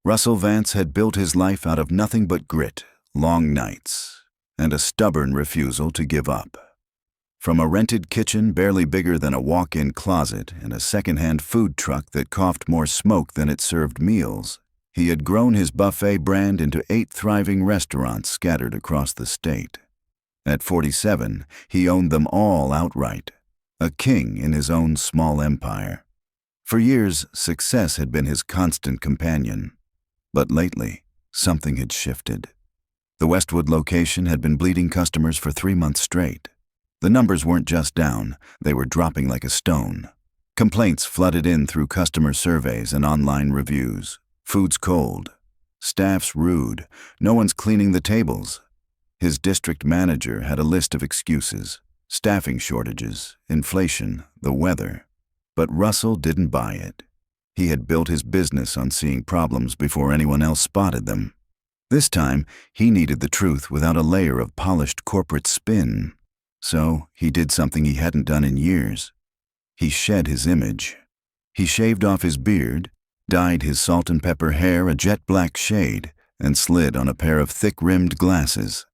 Russell Vance had built his life out of nothing but grit, long nights, and a stubborn refusal to give up. From a rented kitchen barely bigger than a walk-in closet and a second-hand food truck that coughed more smoke than it served meals, he had grown his buffet brand into 8 thriving restaurants scattered across the state. At 47, he owned them all outright, a king in his own small empire. For years, success had been his constant companion. But lately, something had shifted. The Westwood location had been bleeding customers for 3 months straight. The numbers weren't just down, they were dropping like a stone. Complaints flooded in through customer surveys and online reviews. Food's cold. Staff's rude. No one's cleaning the tables. His district manager had a list of excuses. Staffing shortages, inflation, the weather. But Russell didn't buy it. He had built his business on seeing problems before anyone else spotted them. This time, he needed the truth without a layer of polished corporate spin. So, he did something he hadn't done in years. He shed his image. He shaved off his beard, dyed his salt and pepper hair a jet black shade, and slid on a pair of thick-rimmed glasses.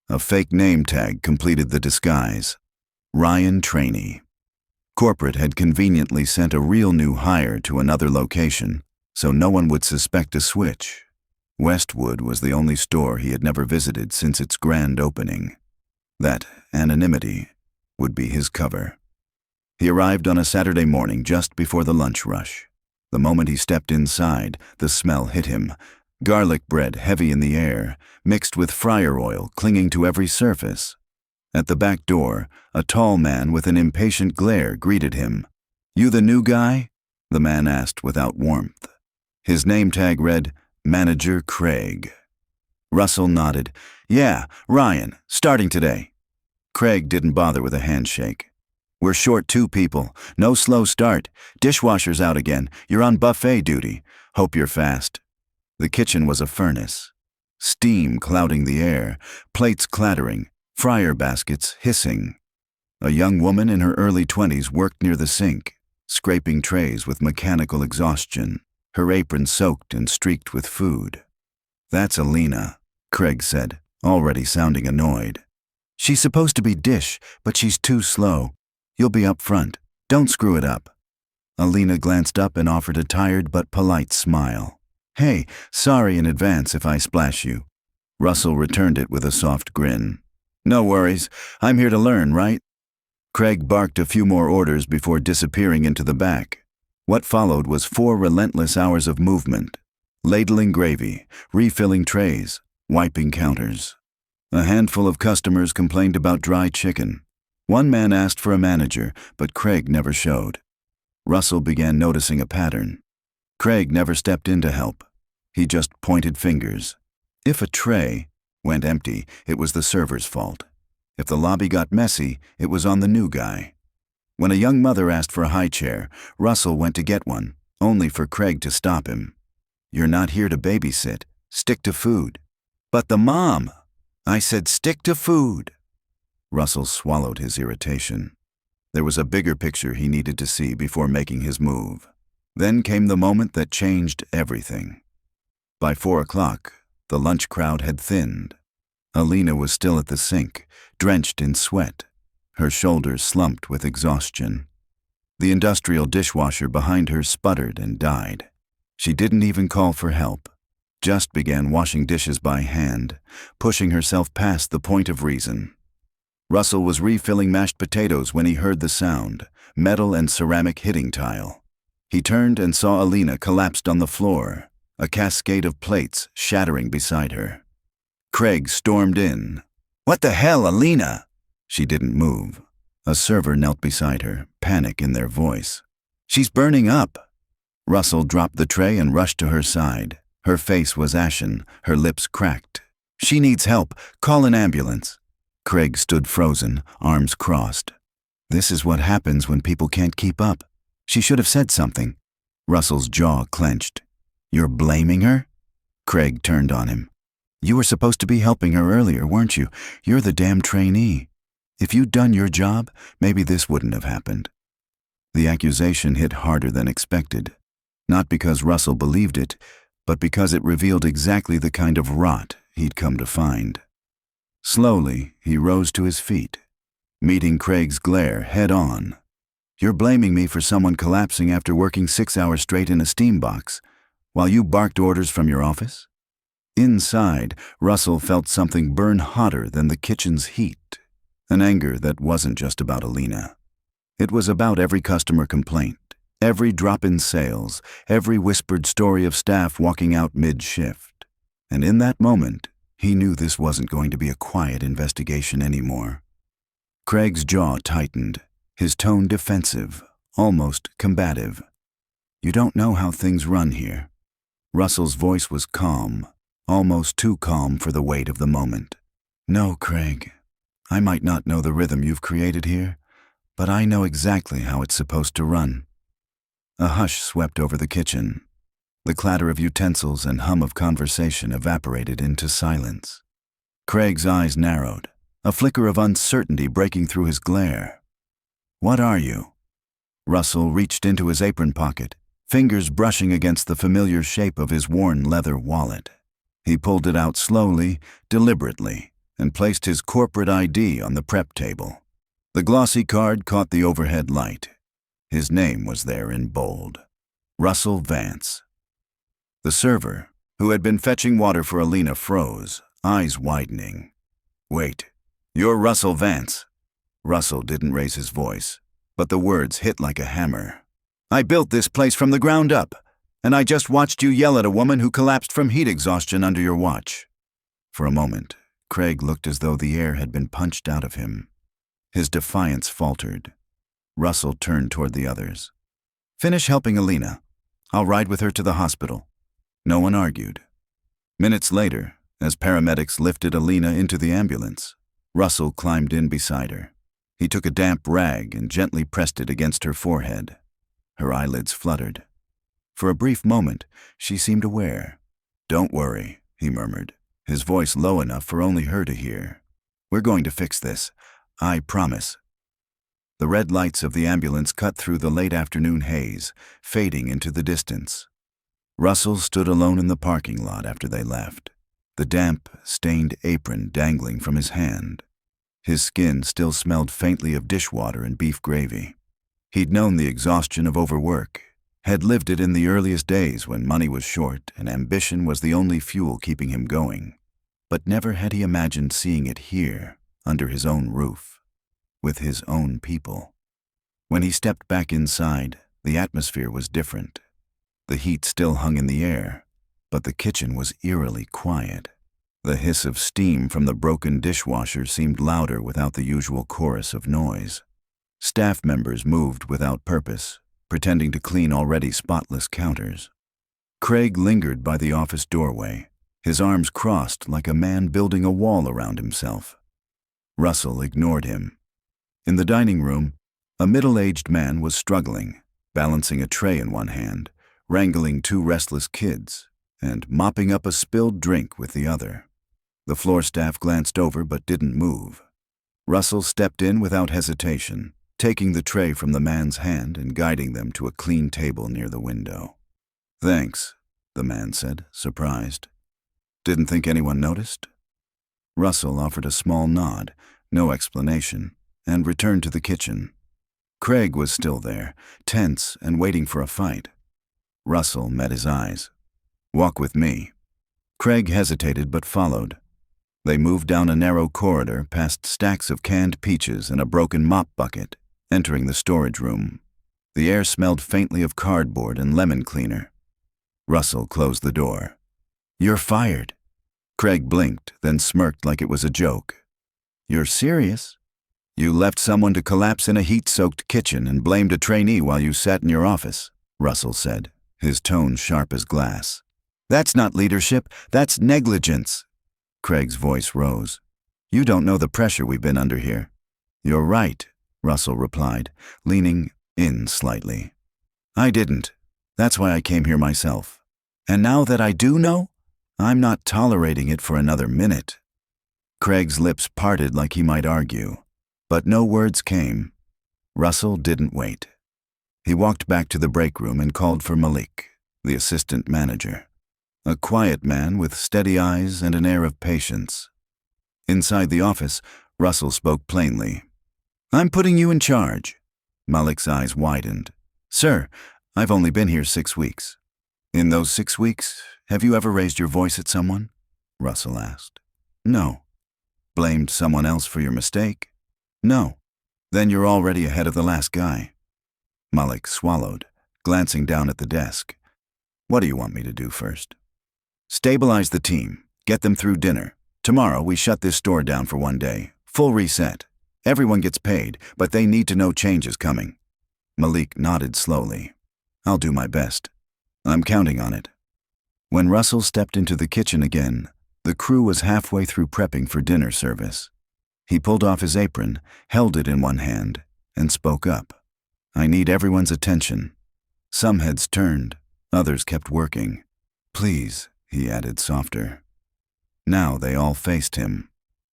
A fake name tag completed the disguise. Ryan Trainee. Corporate had conveniently sent a real new hire to another location, so no one would suspect a switch. Westwood was the only store he had never visited since its grand opening. That anonymity would be his cover. He arrived on a Saturday morning just before the lunch rush. The moment he stepped inside, the smell hit him. Garlic bread heavy in the air, mixed with fryer oil clinging to every surface. At the back door, a tall man with an impatient glare greeted him. "You the new guy?" the man asked without warmth. His name tag read, Manager Craig. Russell nodded. "Yeah, Ryan, starting today." Craig didn't bother with a handshake. "We're short 2 people. No slow start. Dishwasher's out again. You're on buffet duty. Hope you're fast." The kitchen was a furnace. Steam clouding the air, plates clattering, fryer baskets hissing. A young woman in her early 20s worked near the sink, scraping trays with mechanical exhaustion, her apron soaked and streaked with food. "That's Alina," Craig said, already sounding annoyed. "She's supposed to be dish, but she's too slow. You'll be up front. Don't screw it up." Alina glanced up and offered a tired but polite smile. "Hey, sorry in advance if I splash you." Russell returned it with a soft grin. "No worries. I'm here to learn, right?" Craig barked a few more orders before disappearing into the back. What followed was 4 relentless hours of movement. Ladling gravy, refilling trays, wiping counters. A handful of customers complained about dry chicken. One man asked for a manager, but Craig never showed. Russell began noticing a pattern. Craig never stepped in to help. He just pointed fingers. If a tray went empty, it was the server's fault. If the lobby got messy, it was on the new guy. When a young mother asked for a high chair, Russell went to get one, only for Craig to stop him. "You're not here to babysit. Stick to food." "But the mom!" "I said stick to food." Russell swallowed his irritation. There was a bigger picture he needed to see before making his move. Then came the moment that changed everything. By 4 o'clock, the lunch crowd had thinned. Alina was still at the sink, drenched in sweat, her shoulders slumped with exhaustion. The industrial dishwasher behind her sputtered and died. She didn't even call for help, just began washing dishes by hand, pushing herself past the point of reason. Russell was refilling mashed potatoes when he heard the sound, metal and ceramic hitting tile. He turned and saw Alina collapsed on the floor, a cascade of plates shattering beside her. Craig stormed in. "What the hell, Alina?" She didn't move. A server knelt beside her, panic in their voice. "She's burning up." Russell dropped the tray and rushed to her side. Her face was ashen, her lips cracked. "She needs help. Call an ambulance." Craig stood frozen, arms crossed. This is what happens when people can't keep up. She should have said something. Russell's jaw clenched. "You're blaming her?" Craig turned on him. "You were supposed to be helping her earlier, weren't you? You're the damn trainee. If you'd done your job, maybe this wouldn't have happened." The accusation hit harder than expected. Not because Russell believed it, but because it revealed exactly the kind of rot he'd come to find. Slowly, he rose to his feet, meeting Craig's glare head-on. "You're blaming me for someone collapsing after working 6 hours straight in a steam box, while you barked orders from your office?" Inside, Russell felt something burn hotter than the kitchen's heat, an anger that wasn't just about Alina. It was about every customer complaint, every drop in sales, every whispered story of staff walking out mid-shift. And in that moment, he knew this wasn't going to be a quiet investigation anymore. Craig's jaw tightened, his tone defensive, almost combative. "You don't know how things run here." Russell's voice was calm, almost too calm for the weight of the moment. "No, Craig. I might not know the rhythm you've created here, but I know exactly how it's supposed to run." A hush swept over the kitchen. The clatter of utensils and hum of conversation evaporated into silence. Craig's eyes narrowed, a flicker of uncertainty breaking through his glare. "What are you?" Russell reached into his apron pocket, fingers brushing against the familiar shape of his worn leather wallet. He pulled it out slowly, deliberately, and placed his corporate ID on the prep table. The glossy card caught the overhead light. His name was there in bold. Russell Vance. The server, who had been fetching water for Alina, froze, eyes widening. "Wait, you're Russell Vance?" Russell didn't raise his voice, but the words hit like a hammer. "I built this place from the ground up, and I just watched you yell at a woman who collapsed from heat exhaustion under your watch." For a moment, Craig looked as though the air had been punched out of him. His defiance faltered. Russell turned toward the others. "Finish helping Alina. I'll ride with her to the hospital." No one argued. Minutes later, as paramedics lifted Alina into the ambulance, Russell climbed in beside her. He took a damp rag and gently pressed it against her forehead. Her eyelids fluttered. For a brief moment, she seemed aware. "Don't worry," he murmured, his voice low enough for only her to hear. "We're going to fix this. I promise." The red lights of the ambulance cut through the late afternoon haze, fading into the distance. Russell stood alone in the parking lot after they left, the damp, stained apron dangling from his hand. His skin still smelled faintly of dishwater and beef gravy. He'd known the exhaustion of overwork, had lived it in the earliest days when money was short and ambition was the only fuel keeping him going. But never had he imagined seeing it here, under his own roof, with his own people. When he stepped back inside, the atmosphere was different. The heat still hung in the air, but the kitchen was eerily quiet. The hiss of steam from the broken dishwasher seemed louder without the usual chorus of noise. Staff members moved without purpose, pretending to clean already spotless counters. Craig lingered by the office doorway, his arms crossed like a man building a wall around himself. Russell ignored him. In the dining room, a middle-aged man was struggling, balancing a tray in one hand, wrangling two restless kids, and mopping up a spilled drink with the other. The floor staff glanced over but didn't move. Russell stepped in without hesitation, taking the tray from the man's hand and guiding them to a clean table near the window. "Thanks," the man said, surprised. "Didn't think anyone noticed?" Russell offered a small nod, no explanation, and returned to the kitchen. Craig was still there, tense and waiting for a fight. Russell met his eyes. "Walk with me." Craig hesitated but followed. They moved down a narrow corridor past stacks of canned peaches and a broken mop bucket, entering the storage room. The air smelled faintly of cardboard and lemon cleaner. Russell closed the door. "You're fired." Craig blinked, then smirked like it was a joke. "You're serious? You left someone to collapse in a heat-soaked kitchen and blamed a trainee while you sat in your office," Russell said, his tone sharp as glass. "That's not leadership, that's negligence." Craig's voice rose. "You don't know the pressure we've been under here." "You're right," Russell replied, leaning in slightly. "I didn't. That's why I came here myself. And now that I do know, I'm not tolerating it for another minute." Craig's lips parted like he might argue, but no words came. Russell didn't wait. He walked back to the break room and called for Malik, the assistant manager. a quiet man with steady eyes and an air of patience. Inside the office, Russell spoke plainly. "I'm putting you in charge." Malik's eyes widened. "Sir, I've only been here 6 weeks." "In those 6 weeks, have you ever raised your voice at someone?" Russell asked. "No." "Blamed someone else for your mistake?" "No." "Then you're already ahead of the last guy." Malik swallowed, glancing down at the desk. "What do you want me to do first?" "Stabilize the team. Get them through dinner. Tomorrow we shut this store down for 1 day. Full reset. Everyone gets paid, but they need to know change is coming." Malik nodded slowly. "I'll do my best. I'm counting on it." When Russell stepped into the kitchen again, the crew was halfway through prepping for dinner service. He pulled off his apron, held it in one hand, and spoke up. "I need everyone's attention." Some heads turned, others kept working. "Please," he added softer. Now they all faced him.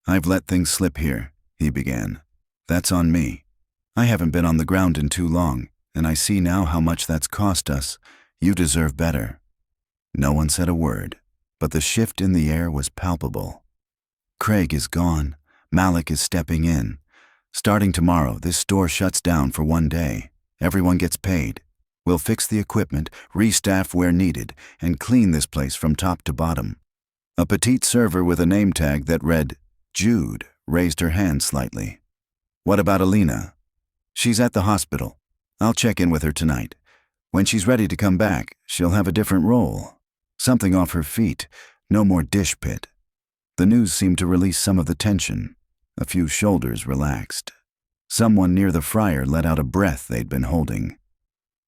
"I've let things slip here," he began. "That's on me. I haven't been on the ground in too long, and I see now how much that's cost us. You deserve better." No one said a word, but the shift in the air was palpable. Craig is gone. Malik is stepping in. Starting tomorrow, this store shuts down for 1 day. Everyone gets paid. We'll fix the equipment, restaff where needed, and clean this place from top to bottom. A petite server with a name tag that read Jude raised her hand slightly. "What about Alina?" "She's at the hospital. I'll check in with her tonight. When she's ready to come back, she'll have a different role. Something off her feet, no more dish pit." The news seemed to release some of the tension. A few shoulders relaxed. Someone near the fryer let out a breath they'd been holding.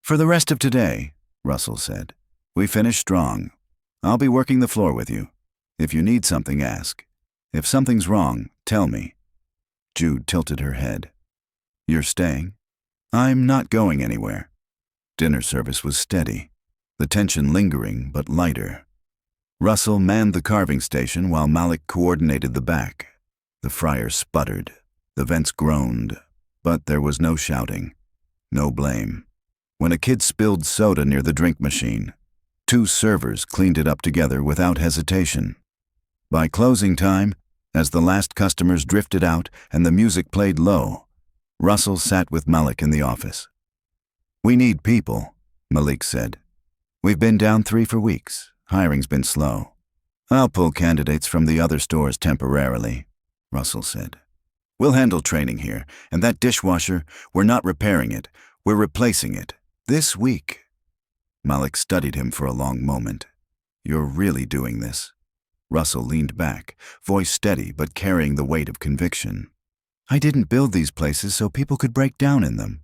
"For the rest of today," Russell said, "we finish strong. I'll be working the floor with you. If you need something, ask. If something's wrong, tell me." Jude tilted her head. "You're staying?" "I'm not going anywhere." Dinner service was steady, the tension lingering but lighter. Russell manned the carving station while Malik coordinated the back. The fryer sputtered, the vents groaned, but there was no shouting, no blame. When a kid spilled soda near the drink machine, 2 servers cleaned it up together without hesitation. By closing time, as the last customers drifted out and the music played low, Russell sat with Malik in the office. "We need people," Malik said. "We've been down 3 for weeks. Hiring's been slow. I'll pull candidates from the other stores temporarily," Russell said. "We'll handle training here, and that dishwasher, we're not repairing it, we're replacing it. This week." Malik studied him for a long moment. "You're really doing this?" Russell leaned back, voice steady but carrying the weight of conviction. "I didn't build these places so people could break down in them."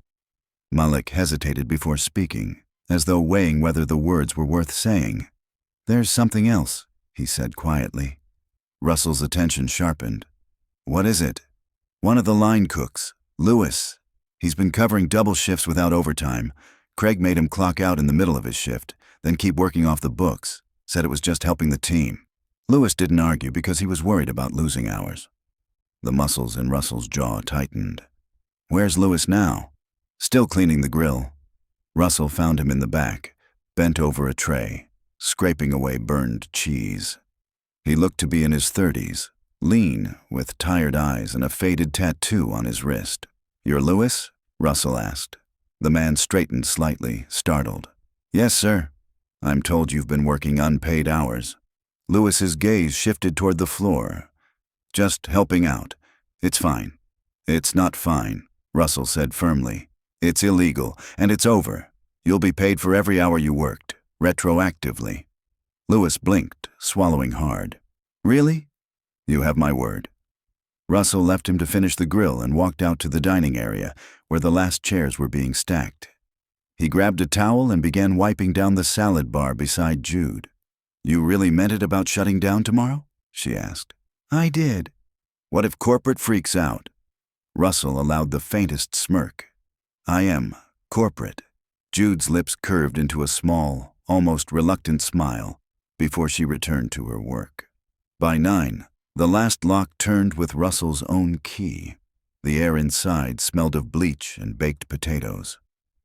Malik hesitated before speaking, as though weighing whether the words were worth saying. "There's something else," he said quietly. Russell's attention sharpened. "What is it?" "One of the line cooks, Lewis. He's been covering double shifts without overtime. Craig made him clock out in the middle of his shift, then keep working off the books. Said it was just helping the team." Lewis didn't argue because he was worried about losing hours. The muscles in Russell's jaw tightened. "Where's Lewis now?" "Still cleaning the grill." Russell found him in the back, bent over a tray, scraping away burned cheese. He looked to be in his 30s, lean, with tired eyes and a faded tattoo on his wrist. "You're Lewis?" Russell asked. The man straightened slightly, startled. "Yes, sir. I'm told you've been working unpaid hours." Lewis's gaze shifted toward the floor. "Just helping out. It's fine." "It's not fine," Russell said firmly. "It's illegal, and it's over. You'll be paid for every hour you worked, retroactively." Lewis blinked, swallowing hard. "Really?" "You have my word." Russell left him to finish the grill and walked out to the dining area, where the last chairs were being stacked. He grabbed a towel and began wiping down the salad bar beside Jude. "You really meant it about shutting down tomorrow?" she asked. "I did." "What if corporate freaks out?" Russell allowed the faintest smirk. "I am corporate." Jude's lips curved into a small, almost reluctant smile before she returned to her work. By 9, the last lock turned with Russell's own key. The air inside smelled of bleach and baked potatoes.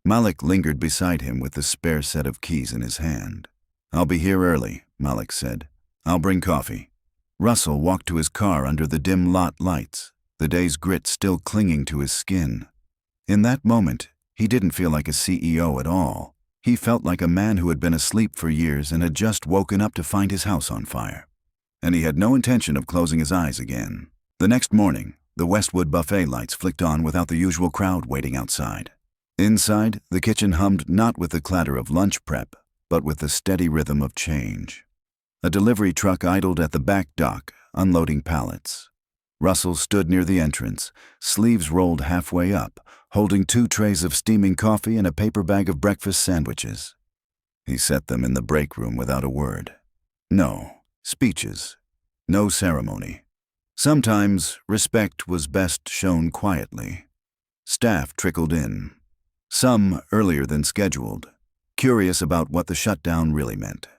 Malik lingered beside him with the spare set of keys in his hand. "I'll be here early," Malik said. "I'll bring coffee." Russell walked to his car under the dim lot lights, the day's grit still clinging to his skin. In that moment, he didn't feel like a CEO at all. He felt like a man who had been asleep for years and had just woken up to find his house on fire. And he had no intention of closing his eyes again. The next morning, the Westwood buffet lights flicked on without the usual crowd waiting outside. Inside, the kitchen hummed not with the clatter of lunch prep, but with the steady rhythm of change. A delivery truck idled at the back dock, unloading pallets. Russell stood near the entrance, sleeves rolled halfway up, holding 2 trays of steaming coffee and a paper bag of breakfast sandwiches. He set them in the break room without a word. No speeches, no ceremony. Sometimes respect was best shown quietly. Staff trickled in, some earlier than scheduled, curious about what the shutdown really meant.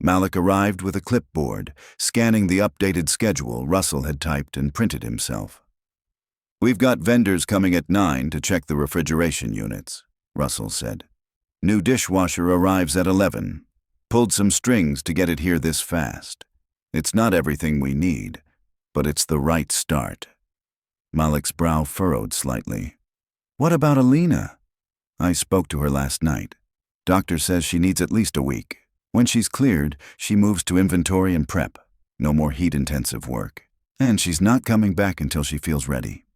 Malik arrived with a clipboard, scanning the updated schedule Russell had typed and printed himself. "We've got vendors coming at 9 to check the refrigeration units," Russell said. "New dishwasher arrives at 11. Pulled some strings to get it here this fast. It's not everything we need, but it's the right start." Malik's brow furrowed slightly. "What about Alina?" "I spoke to her last night. Doctor says she needs at least a week. When she's cleared, she moves to inventory and prep. No more heat-intensive work. And she's not coming back until she feels ready."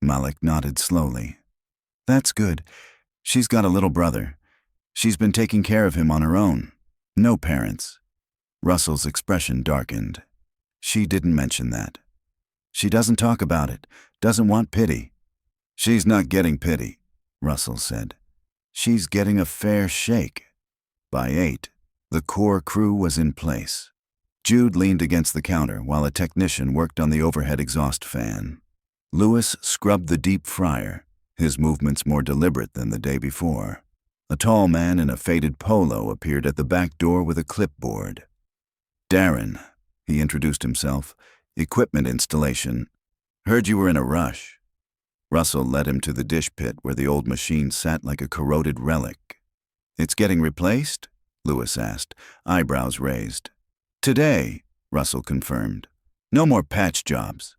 Malik nodded slowly. "That's good. She's got a little brother. She's been taking care of him on her own. No parents." Russell's expression darkened. "She didn't mention that. She doesn't talk about it, doesn't want pity." "She's not getting pity," Russell said. "She's getting a fair shake." By 8, the core crew was in place. Jude leaned against the counter while a technician worked on the overhead exhaust fan. Lewis scrubbed the deep fryer, his movements more deliberate than the day before. A tall man in a faded polo appeared at the back door with a clipboard. "Darren," he introduced himself, "equipment installation. Heard you were in a rush." Russell led him to the dish pit where the old machine sat like a corroded relic. "It's getting replaced?" Lewis asked, eyebrows raised. "Today," Russell confirmed. "No more patch jobs."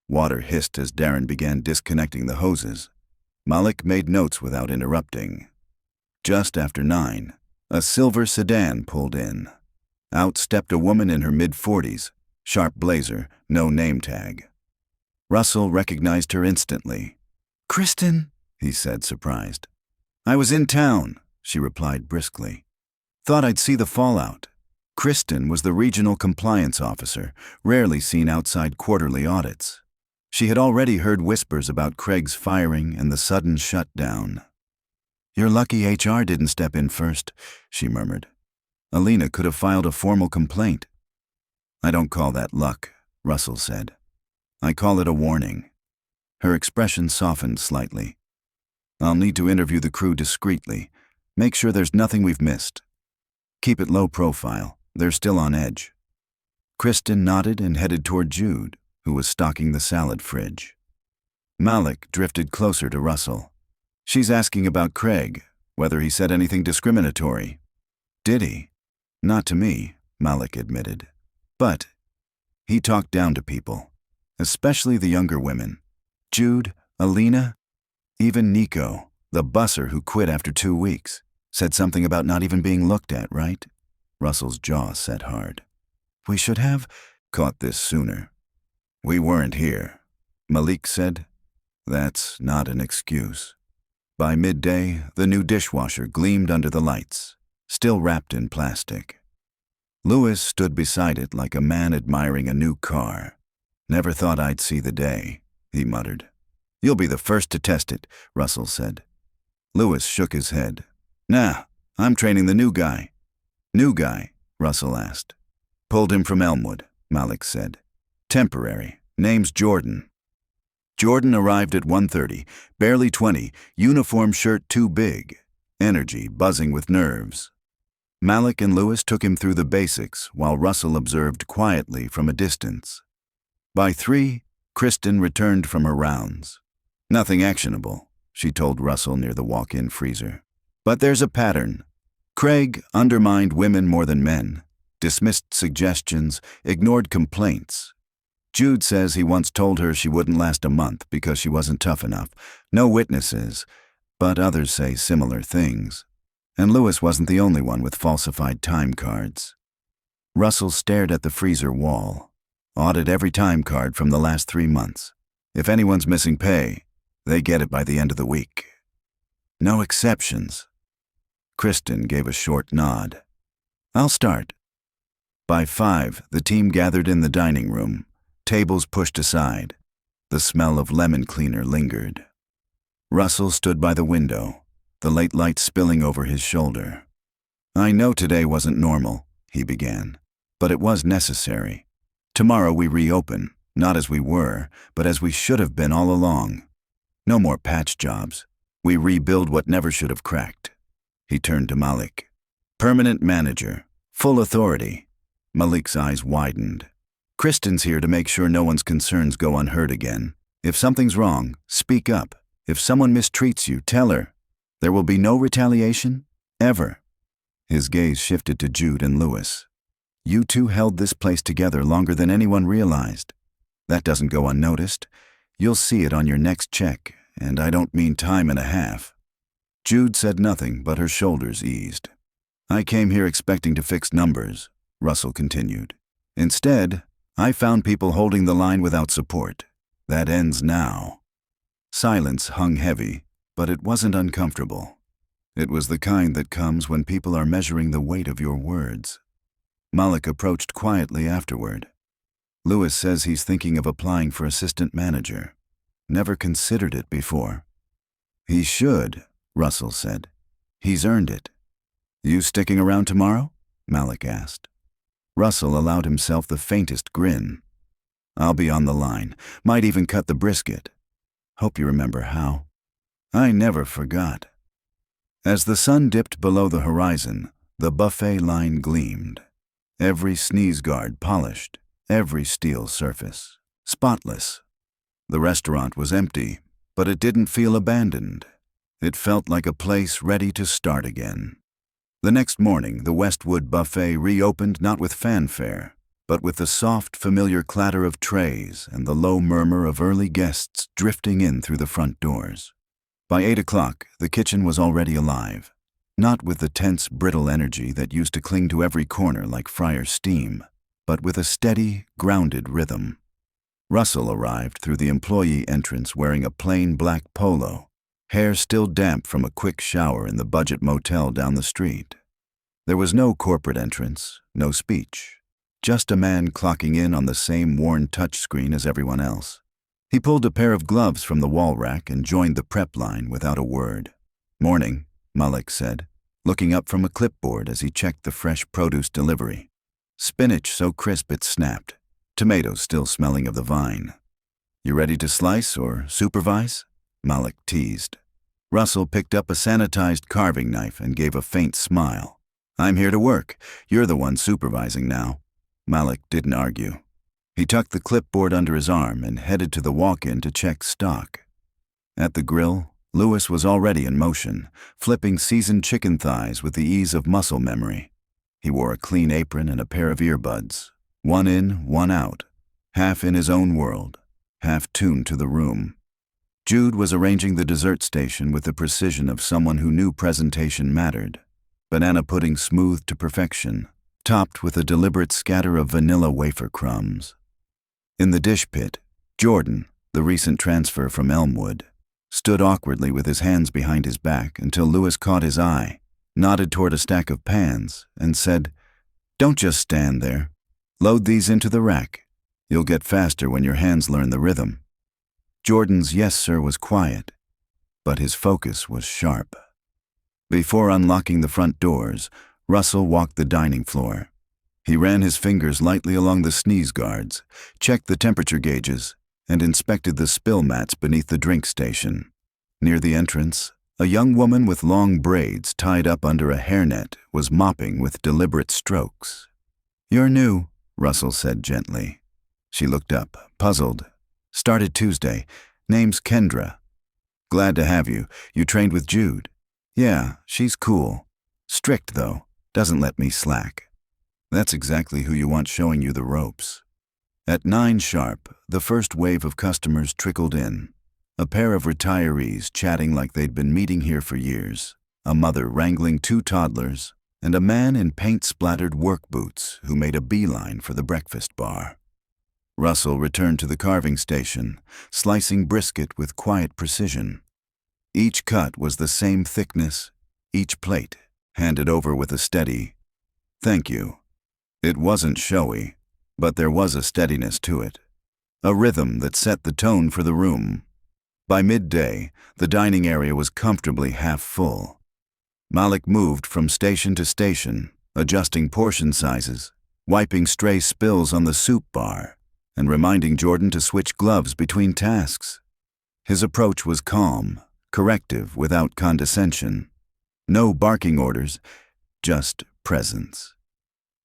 Water hissed as Darren began disconnecting the hoses. Malik made notes without interrupting. Just after 9, a silver sedan pulled in. Out stepped a woman in her mid-40s, sharp blazer, no name tag. Russell recognized her instantly. "Kristen," he said, surprised. "I was in town," she replied briskly. "Thought I'd see the fallout." Kristen was the regional compliance officer, rarely seen outside quarterly audits. She had already heard whispers about Craig's firing and the sudden shutdown. "You're lucky HR didn't step in first," she murmured. "Alina could have filed a formal complaint." "I don't call that luck," Russell said. "I call it a warning." Her expression softened slightly. "I'll need to interview the crew discreetly. Make sure there's nothing we've missed. Keep it low profile. They're still on edge." Kristen nodded and headed toward Jude, who was stocking the salad fridge. Malik drifted closer to Russell. "She's asking about Craig, whether he said anything discriminatory." "Did he?" "Not to me," Malik admitted. "But he talked down to people, especially the younger women. Jude, Alina, even Nico, the busser who quit after 2 weeks, said something about not even being looked at, right?" Russell's jaw set hard. "We should have caught this sooner." "We weren't here," Malik said. "That's not an excuse." By midday, the new dishwasher gleamed under the lights, still wrapped in plastic. Lewis stood beside it like a man admiring a new car. "Never thought I'd see the day," he muttered. "You'll be the first to test it," Russell said. Lewis shook his head. "Nah, I'm training the new guy." "New guy?" Russell asked. "Pulled him from Elmwood," Malik said. "Temporary. Name's Jordan." Jordan arrived at 1:30, barely 20, uniform shirt too big, energy buzzing with nerves. Malik and Lewis took him through the basics while Russell observed quietly from a distance. By 3, Kristen returned from her rounds. "Nothing actionable," she told Russell near the walk-in freezer. "But there's a pattern. Craig undermined women more than men, dismissed suggestions, ignored complaints. Jude says he once told her she wouldn't last a month because she wasn't tough enough. No witnesses, but others say similar things. And Lewis wasn't the only one with falsified time cards. Russell stared at the freezer wall. Audit every time card from the last 3 months. If anyone's missing pay, they get it by the end of the week. No exceptions. Kristen gave a short nod. I'll start. By 5, the team gathered in the dining room, tables pushed aside. The smell of lemon cleaner lingered. Russell stood by the window, the late light spilling over his shoulder. I know today wasn't normal, he began, but it was necessary. Tomorrow we reopen, not as we were, but as we should have been all along. No more patch jobs. We rebuild what never should have cracked. He turned to Malik. Permanent manager, full authority. Malik's eyes widened. Kristen's here to make sure no one's concerns go unheard again. If something's wrong, speak up. If someone mistreats you, tell her. There will be no retaliation, ever. His gaze shifted to Jude and Lewis. You two held this place together longer than anyone realized. That doesn't go unnoticed. You'll see it on your next check, and I don't mean time and a half. Jude said nothing, but her shoulders eased. I came here expecting to fix numbers, Russell continued. Instead, I found people holding the line without support. That ends now. Silence hung heavy, but it wasn't uncomfortable. It was the kind that comes when people are measuring the weight of your words. Malik approached quietly afterward. Lewis says he's thinking of applying for assistant manager. Never considered it before. He should, Russell said. He's earned it. You sticking around tomorrow? Malik asked. Russell allowed himself the faintest grin. I'll be on the line. Might even cut the brisket. Hope you remember how. I never forgot. As the sun dipped below the horizon, the buffet line gleamed. Every sneeze guard polished, every steel surface, spotless. The restaurant was empty, but it didn't feel abandoned. It felt like a place ready to start again. The next morning, the Westwood buffet reopened not with fanfare, but with the soft, familiar clatter of trays and the low murmur of early guests drifting in through the front doors. By 8 o'clock, the kitchen was already alive, not with the tense, brittle energy that used to cling to every corner like fryer steam, but with a steady, grounded rhythm. Russell arrived through the employee entrance wearing a plain black polo, hair still damp from a quick shower in the budget motel down the street. There was no corporate entrance, no speech, just a man clocking in on the same worn touchscreen as everyone else. He pulled a pair of gloves from the wall rack and joined the prep line without a word. Morning, Malik said, looking up from a clipboard as he checked the fresh produce delivery. Spinach so crisp it snapped, tomatoes still smelling of the vine. You ready to slice or supervise? Malik teased. Russell picked up a sanitized carving knife and gave a faint smile. I'm here to work. You're the one supervising now. Malik didn't argue. He tucked the clipboard under his arm and headed to the walk-in to check stock. At the grill, Lewis was already in motion, flipping seasoned chicken thighs with the ease of muscle memory. He wore a clean apron and a pair of earbuds, one in, one out, half in his own world, half tuned to the room. Jude was arranging the dessert station with the precision of someone who knew presentation mattered. Banana pudding smoothed to perfection, topped with a deliberate scatter of vanilla wafer crumbs. In the dish pit, Jordan, the recent transfer from Elmwood, stood awkwardly with his hands behind his back until Lewis caught his eye, nodded toward a stack of pans, and said, Don't just stand there. Load these into the rack. You'll get faster when your hands learn the rhythm. Jordan's yes, sir was quiet, but his focus was sharp. Before unlocking the front doors, Russell walked the dining floor. He ran his fingers lightly along the sneeze guards, checked the temperature gauges, and inspected the spill mats beneath the drink station. Near the entrance, a young woman with long braids tied up under a hairnet was mopping with deliberate strokes. You're new, Russell said gently. She looked up, puzzled. Started Tuesday. Name's Kendra. Glad to have you. You trained with Jude? Yeah, she's cool. Strict, though, doesn't let me slack. That's exactly who you want showing you the ropes. At 9 sharp, the first wave of customers trickled in. A pair of retirees chatting like they'd been meeting here for years, a mother wrangling 2 toddlers, and a man in paint-splattered work boots who made a beeline for the breakfast bar. Russell returned to the carving station, slicing brisket with quiet precision. Each cut was the same thickness, each plate handed over with a steady, "Thank you." It wasn't showy, but there was a steadiness to it, a rhythm that set the tone for the room. By midday, the dining area was comfortably half full. Malik moved from station to station, adjusting portion sizes, wiping stray spills on the soup bar, and reminding Jordan to switch gloves between tasks. His approach was calm, corrective without condescension. No barking orders, just presence.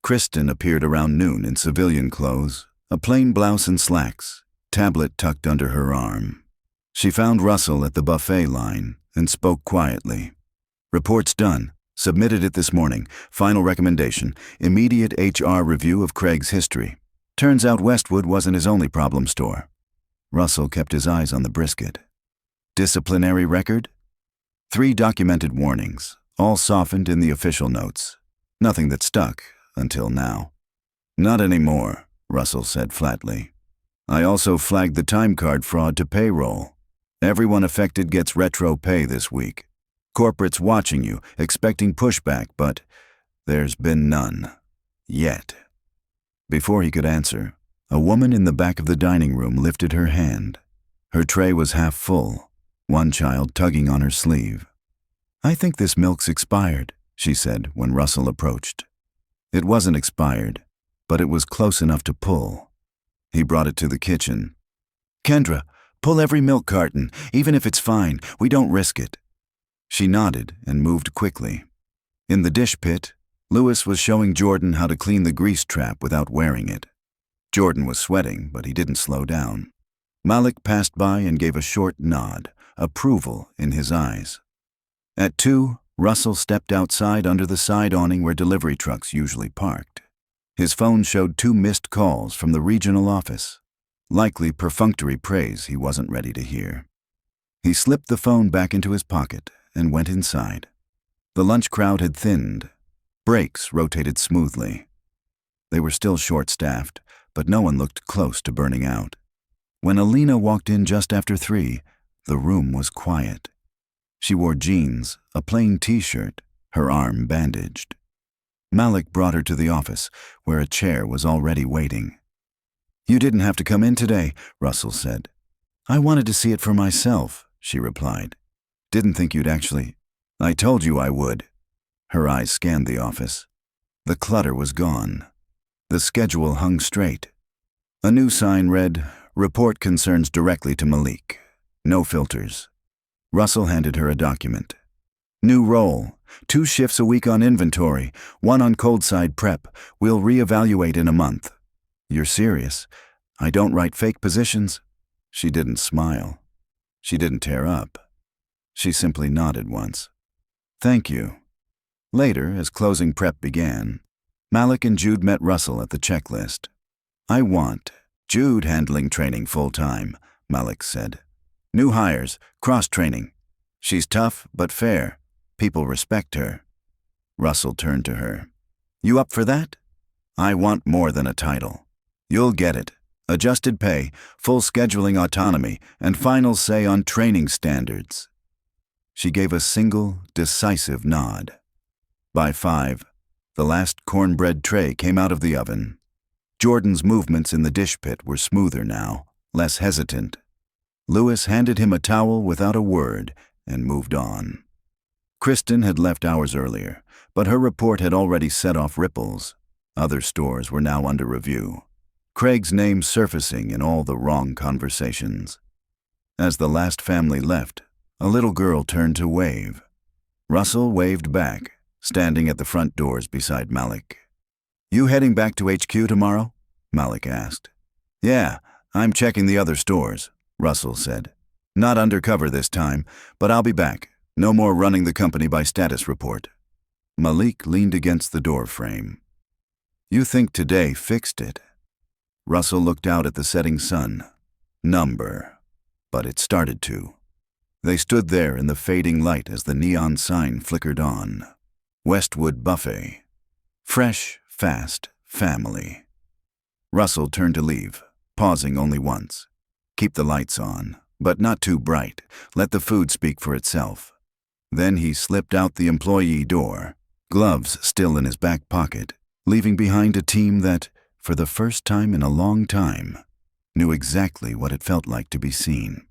Kristen appeared around noon in civilian clothes, a plain blouse and slacks, tablet tucked under her arm. She found Russell at the buffet line and spoke quietly. "Report's done. Submitted it this morning. Final recommendation, immediate HR review of Craig's history. Turns out Westwood wasn't his only problem store." Russell kept his eyes on the brisket. "Disciplinary record?" 3 documented warnings, all softened in the official notes. Nothing that stuck, until now. "Not anymore," Russell said flatly. "I also flagged the time card fraud to payroll. Everyone affected gets retro pay this week. Corporate's watching you, expecting pushback, but there's been none. Yet." Before he could answer, a woman in the back of the dining room lifted her hand. Her tray was half full, one child tugging on her sleeve. "I think this milk's expired," she said when Russell approached. It wasn't expired, but it was close enough to pull. He brought it to the kitchen. "Kendra, pull every milk carton, even if it's fine. We don't risk it." She nodded and moved quickly. In the dish pit, Lewis was showing Jordan how to clean the grease trap without wearing it. Jordan was sweating, but he didn't slow down. Malik passed by and gave a short nod, approval in his eyes. At 2, Russell stepped outside under the side awning where delivery trucks usually parked. His phone showed 2 missed calls from the regional office, likely perfunctory praise he wasn't ready to hear. He slipped the phone back into his pocket and went inside. The lunch crowd had thinned. Breaks rotated smoothly. They were still short-staffed, but no one looked close to burning out. When Alina walked in just after 3, the room was quiet. She wore jeans, a plain t-shirt, her arm bandaged. Malik brought her to the office, where a chair was already waiting. "You didn't have to come in today," Russell said. "I wanted to see it for myself," she replied. "Didn't think you'd actually—" "I told you I would." Her eyes scanned the office. The clutter was gone. The schedule hung straight. A new sign read, "Report concerns directly to Malik. No filters." Russell handed her a document. "New role. 2 shifts a week on inventory, 1 on cold side prep. We'll reevaluate in a month." "You're serious? I don't write fake positions?" She didn't smile. She didn't tear up. She simply nodded once. "Thank you." Later, as closing prep began, Malik and Jude met Russell at the checklist. "I want Jude handling training full-time," Malik said. "New hires, cross-training. She's tough but fair. People respect her." Russell turned to her. "You up for that?" "I want more than a title. You'll get it. Adjusted pay, full scheduling autonomy, and final say on training standards." She gave a single, decisive nod. By 5, the last cornbread tray came out of the oven. Jordan's movements in the dish pit were smoother now, less hesitant. Lewis handed him a towel without a word and moved on. Kristen had left hours earlier, but her report had already set off ripples. Other stores were now under review. Craig's name surfacing in all the wrong conversations. As the last family left, a little girl turned to wave. Russell waved back, standing at the front doors beside Malik. "You heading back to HQ tomorrow?" Malik asked. "Yeah, I'm checking the other stores," Russell said. "Not undercover this time, but I'll be back. No more running the company by status report." Malik leaned against the door frame. You think today fixed it? Russell looked out at the setting sun. Number. But it started to. They stood there in the fading light as the neon sign flickered on. Westwood Buffet. Fresh, fast, family. Russell turned to leave, pausing only once. Keep the lights on, but not too bright. Let the food speak for itself. Then he slipped out the employee door, gloves still in his back pocket, leaving behind a team that, for the first time in a long time, knew exactly what it felt like to be seen.